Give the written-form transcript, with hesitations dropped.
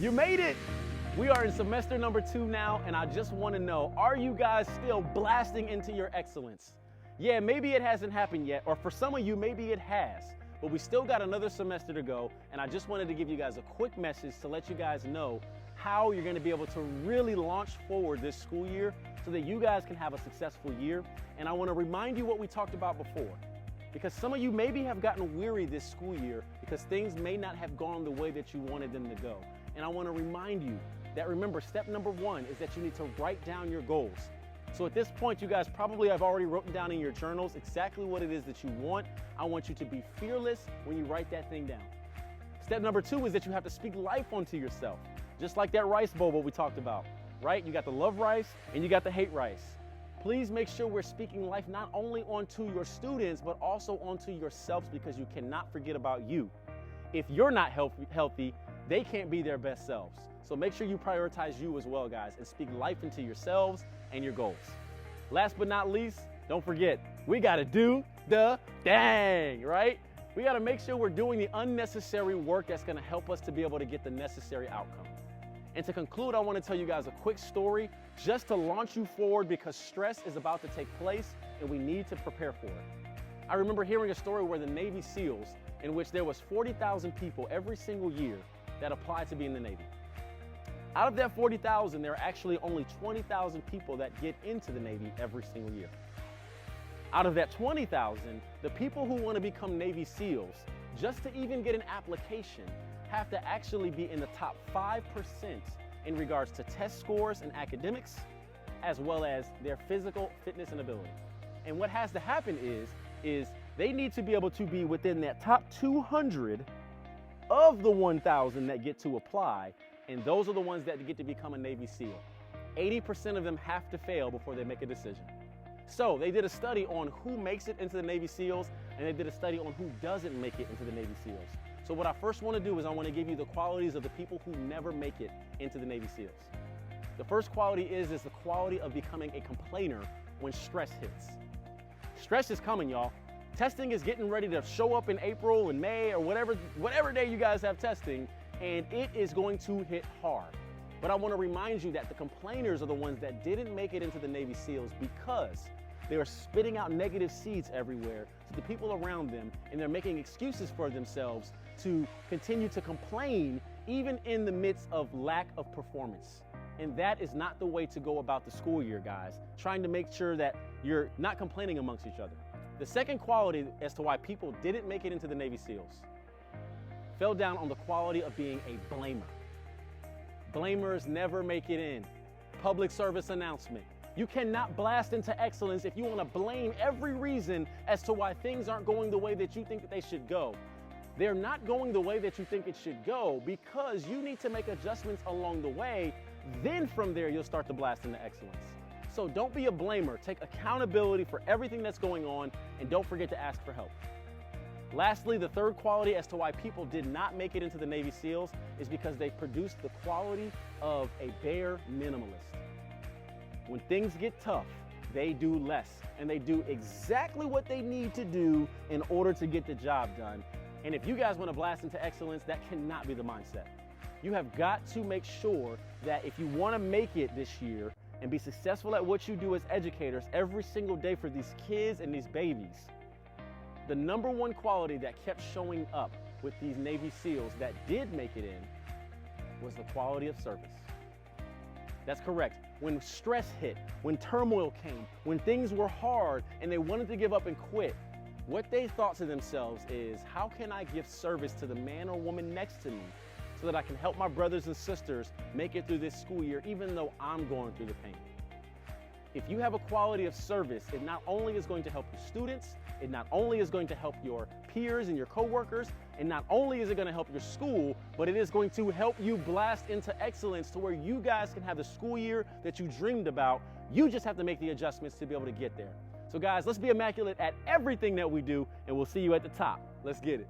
You made it! We are in semester number 2 now, and I just want to know, are you guys still blasting into your excellence? Yeah, maybe it hasn't happened yet, or for some of you, maybe it has, but we still got another semester to go, and I just wanted to give you guys a quick message to let you guys know how you're going to be able to really launch forward this school year so that you guys can have a successful year. And I want to remind you what we talked about before, because some of you maybe have gotten weary this school year because things may not have gone the way that you wanted them to go. And I want to remind you that, remember, step number 1 is that you need to write down your goals. So at this point, you guys probably have already written down in your journals exactly what it is that you want. I want you to be fearless when you write that thing down. Step number 2 is that you have to speak life onto yourself, just like that rice bowl we talked about, right? You got the love rice and you got the hate rice. Please make sure we're speaking life not only onto your students, but also onto yourselves, because you cannot forget about you. If you're not healthy, they can't be their best selves. So make sure you prioritize you as well, guys, and speak life into yourselves and your goals. Last but not least, don't forget, we gotta do the dang, right? We gotta make sure we're doing the unnecessary work that's gonna help us to be able to get the necessary outcome. And to conclude, I wanna tell you guys a quick story just to launch you forward, because stress is about to take place and we need to prepare for it. I remember hearing a story where the Navy SEALs, in which there was 40,000 people every single year that applied to be in the Navy. Out of that 40,000, there are actually only 20,000 people that get into the Navy every single year. Out of that 20,000, the people who want to become Navy SEALs, just to even get an application, have to actually be in the top 5% in regards to test scores and academics, as well as their physical fitness and ability. And what has to happen is they need to be able to be within that top 200 of the 1,000 that get to apply, and those are the ones that get to become a Navy SEAL. 80% of them have to fail before they make a decision. So they did a study on who makes it into the Navy SEALs, and they did a study on who doesn't make it into the Navy SEALs. So what I first want to do is I want to give you the qualities of the people who never make it into the Navy SEALs. The first quality is the quality of becoming a complainer when stress hits. Stress is coming, y'all. Testing is getting ready to show up in April and May or whatever day you guys have testing, and it is going to hit hard. But I want to remind you that the complainers are the ones that didn't make it into the Navy SEALs because they are spitting out negative seeds everywhere to the people around them, and they're making excuses for themselves to continue to complain even in the midst of lack of performance. And that is not the way to go about the school year, guys, trying to make sure that you're not complaining amongst each other. The second quality as to why people didn't make it into the Navy SEALs fell down on the quality of being a blamer. Blamers never make it in. Public service announcement. You cannot blast into excellence if you want to blame every reason as to why things aren't going the way that you think that they should go. They're not going the way that you think it should go because you need to make adjustments along the way. Then from there, you'll start to blast into excellence. So don't be a blamer. Take accountability for everything that's going on, and don't forget to ask for help. Lastly, the third quality as to why people did not make it into the Navy SEALs is because they produced the quality of a bare minimalist. When things get tough, they do less, and they do exactly what they need to do in order to get the job done. And if you guys want to blast into excellence, that cannot be the mindset. You have got to make sure that if you want to make it this year and be successful at what you do as educators every single day for these kids and these babies, the number one quality that kept showing up with these Navy SEALs that did make it in was the quality of service. That's correct. When stress hit, when turmoil came, when things were hard and they wanted to give up and quit, what they thought to themselves is, how can I give service to the man or woman next to me so that I can help my brothers and sisters make it through this school year, even though I'm going through the pain? If you have a quality of service, it not only is going to help your students, it not only is going to help your peers and your coworkers, and not only is it going to help your school, but it is going to help you blast into excellence to where you guys can have the school year that you dreamed about. You just have to make the adjustments to be able to get there. So guys, let's be immaculate at everything that we do, and we'll see you at the top. Let's get it.